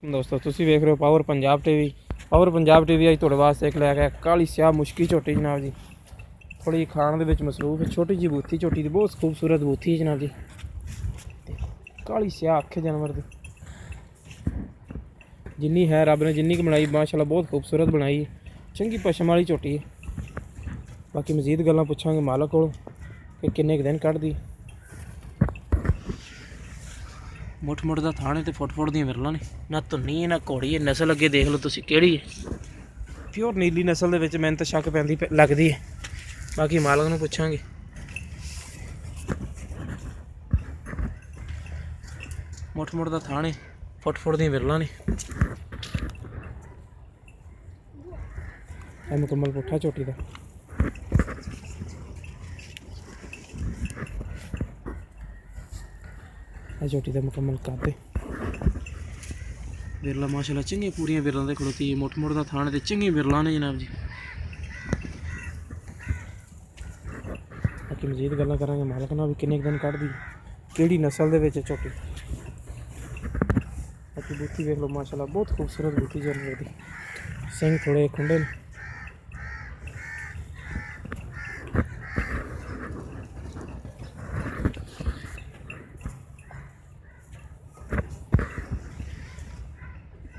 ਦੋਸਤੋ ਤੁਸੀਂ ਵੇਖ ਰਹੇ ਹੋ power Punjab TV. Power Punjab TV ਅੱਜ ਤੁਹਾਡੇ ਵਾਸਤੇ ਇੱਕ ਲੈ ਕੇ ਕਾਲੀ ਸਿਆਹ ਮੁਸ਼ਕੀ ਝੋਟੀ ਜਨਾਬ ਜੀ। ਥੋੜੀ ਖਾਣ ਦੇ ਵਿੱਚ ਮਸਰੂਫ ਹੈ। ਛੋਟੀ ਜਿਹੀ ਬੂਥੀ ਝੋਟੀ ਦੀ ਬਹੁਤ ਖੂਬਸੂਰਤ ਬੂਥੀ ਹੈ ਜਨਾਬ ਜੀ। ਕਾਲੀ ਸਿਆਹ ਅੱਖ ਜਾਨਵਰ ਦੀ ਜਿੰਨੀ ਹੈ ਰੱਬ ਨੇ ਜਿੰਨੀ ਕੁ ਬਣਾਈ ਮਾਸ਼ਾਅੱਲਾ ਬਹੁਤ ਖੂਬਸੂਰਤ ਬਣਾਈ ਹੈ। ਚੰਗੀ ਪਸ਼ਮ ਵਾਲੀ ਝੋਟੀ ਹੈ। ਬਾਕੀ ਮਜ਼ੀਦ ਗੱਲਾਂ ਪੁੱਛਾਂਗੇ ਮਾਲਕ ਕੋਲ ਕਿ ਕਿੰਨੇ ਕੁ ਦਿਨ ਕੱਢਦੀ। ਮੁੱਠ ਮੁੱਠ ਦਾ ਥਾਣੇ ਤੇ ਫੁੱਟ ਦੀਆਂ ਵਿਰਲਾਂ ਨੇ ਨਾ ਧੁੰਨੀ ਹੈ ਨਾ ਘੋੜੀ ਹੈ। ਨਸਲ ਅੱਗੇ ਦੇਖ ਲਓ ਤੁਸੀਂ ਕਿਹੜੀ ਹੈ। ਪਿਓਰ ਨੀਲੀ ਨਸਲ ਦੇ ਵਿੱਚ ਮੈਨੂੰ ਤਾਂ ਸ਼ੱਕ ਪੈਂਦੀ ਲੱਗਦੀ ਹੈ। ਬਾਕੀ ਮਾਲਕ ਨੂੰ ਪੁੱਛਾਂਗੇ। ਮੁੱਠ ਮੁੱਠ ਦਾ ਥਾਣੇ ਫੁੱਟ ਦੀਆਂ ਵਿਰਲਾਂ ਨੇ। ਇਹ ਮੁਕੰਮਲ ਪੁੱਠਾ ਝੋਟੀ ਦਾ ਇਹ ਝੋਟੀ ਦਾ ਮੁਕੰਮਲ ਕੱਦ ਵਿਰਲਾ ਮਾਸ਼ਾਅੱਲਾ ਚੰਗੀਆਂ ਪੂਰੀਆਂ ਵਿਰਲਾਂ ਦੇ ਖੜੋਤੀ ਹੈ। ਮੁੱਠ ਮੁੱਠ ਦਾ ਥਾਣੇ ਤੇ ਚੰਗੀਆਂ ਵਿਰਲਾਂ ਨੇ ਜਨਾਬ ਜੀ। ਬਾਕੀ ਮਜ਼ੀਦ ਗੱਲਾਂ ਕਰਾਂਗੇ ਮਾਲਕ ਨਾਲ ਵੀ ਕਿੰਨੇ ਕੁ ਦਿਨ ਕੱਢਦੀ ਕਿਹੜੀ ਨਸਲ ਦੇ ਵਿੱਚ ਝੋਟੀ। ਬਾਕੀ ਬੂਥੀ ਵੇਖ ਲਓ ਮਾਸ਼ਾਅੱਲਾ ਬਹੁਤ ਖੂਬਸੂਰਤ ਬੂਥੀ ਜਾਨਵਰ ਦੀ। ਸਿੰਘ ਥੋੜੇ ਖੁੰਡੇ ਨੇ।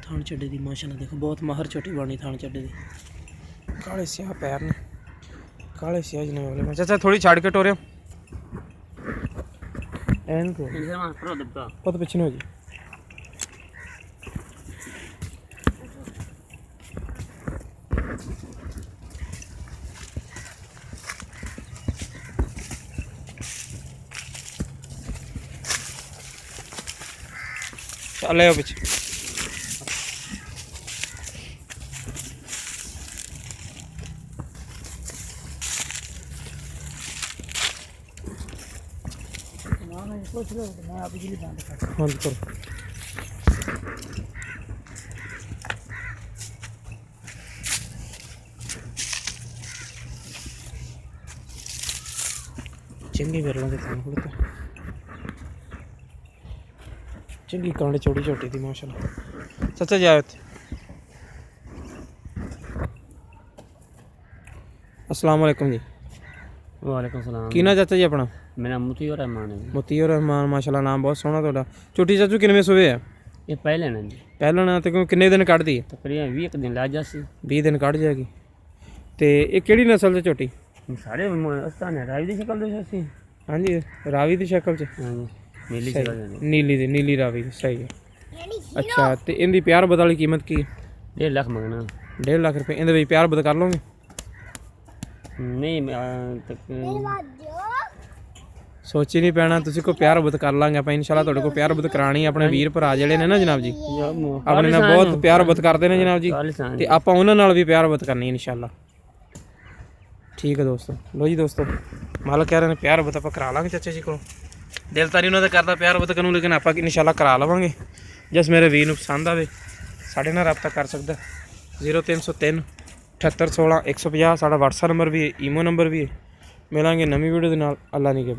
थान चड्डे की माशाअल्लाह देखो बहुत माहर छोटी बनी थान चड्डे की। काले स्याह पैर ने काले स्याह जिन्हें वाले चाचा थोड़ी छाड़ के टोरे बहुत पिछने हो जी। चल पिछे बंद करो। चंगी बिरलों के थान खुलता चंगी कांड चौड़ी छोटी थी माशाअल्लाह। चाचा जाओ अस्सलाम वालेकुम जी। वालेकुम सलाम। की ना चाचा जी अपना? मेरा मुतीउर रहमान है। मुतीउर रहमान माशाअल्लाह नाम बहुत सोहना ਤੁਹਾਡਾ। छोटी चाचू किनवे सूबे है? ये पहले ना जी ਪਹਿਲਾਂ ਨਾ ਤੇ ਕਿੰਨੇ ਦਿਨ ਕੱਢਦੀ ਹੈ? तकरीबन 20 दिन ला जासी। 20 ਦਿਨ ਕੱਢ ਜਾਏਗੀ। ਤੇ ਇਹ ਕਿਹੜੀ ਨਸਲ ਦੀ ਝੋਟੀ? सारे अस्तान है रावी दी शक्ल दे जासी। ਹਾਂਜੀ ਰਾਵੀ ਦੀ ਸ਼ਕਲ 'ਚ। हां जी नीली सही। शक्ल है। नीली रावी ਦੀ सही है। अच्छा ਤੇ ਇਹਦੀ ਪਿਆਰ ਬਦ ਵਾਲੀ ਕੀਮਤ ਕੀ ਹੈ? 1.5 लाख मंगना। 1.5 ਲੱਖ ਰੁਪਏ। ਇਹਦੇ ਵਿੱਚ ਪਿਆਰ ਬਦ ਕਰ ਲਓਗੇ? नहीं तक ਸੋਚੀ ਨਹੀਂ ਪੈਣਾ ਤੁਸੀਂ ਕੋ ਪਿਆਰ ਬਦ ਕਰ ਲਾਂਗੇ ਆਪਾਂ ਇਨਸ਼ਾਅੱਲਾ। ਤੁਹਾਡੇ ਕੋ ਪਿਆਰ ਬਦ ਕਰਾਣੀ ਆਪਣੇ ਵੀਰ ਭਰਾ ਜਿਹੜੇ ਨੇ ਨਾ ਜਨਾਬ ਜੀ ਆਪਣੇ ਨਾਲ ਬਹੁਤ ਪਿਆਰ ਬਦ ਕਰਦੇ ਨੇ ਜਨਾਬ ਜੀ। ਤੇ ਆਪਾਂ ਉਹਨਾਂ ਨਾਲ ਵੀ ਪਿਆਰ ਬਦ ਕਰਨੀ ਇਨਸ਼ਾਅੱਲਾ। ਠੀਕ ਹੈ ਦੋਸਤੋ। ਲੋ ਜੀ ਦੋਸਤੋ ਮਾਲਕ ਕਹਿ ਰਹੇ ਨੇ ਪਿਆਰ ਬਦ ਆਪਾਂ ਕਰਾ ਲਾਂਗੇ ਚਾਚਾ ਜੀ ਕੋਲੋਂ। ਦਿਲ ਤਾਂ ਨਹੀਂ ਉਹਨਾਂ ਦਾ ਕਰਦਾ ਪਿਆਰ ਬਦ ਕਰਨ ਨੂੰ ਲੇਕਿਨ ਆਪਾਂ ਇਨਸ਼ਾਅੱਲਾ ਕਰਾ ਲਵਾਂਗੇ। ਜਿਸ ਮੇਰੇ ਵੀਰ ਨੂੰ ਪਸੰਦ ਆਵੇ ਸਾਡੇ ਨਾਲ ਰਾਬਤਾ ਕਰ ਸਕਦਾ। 0303 7816 150 ਸਾਡਾ WhatsApp ਨੰਬਰ ਵੀ ਹੈ ਈਮੋ ਨੰਬਰ ਵੀ ਹੈ। ਮਿਲਾਂਗੇ ਨਵੀਂ ਵੀਡੀਓ ਦੇ ਨਾਲ। ਅੱਲਾ ਨਿਗਹਿਬਾਨ।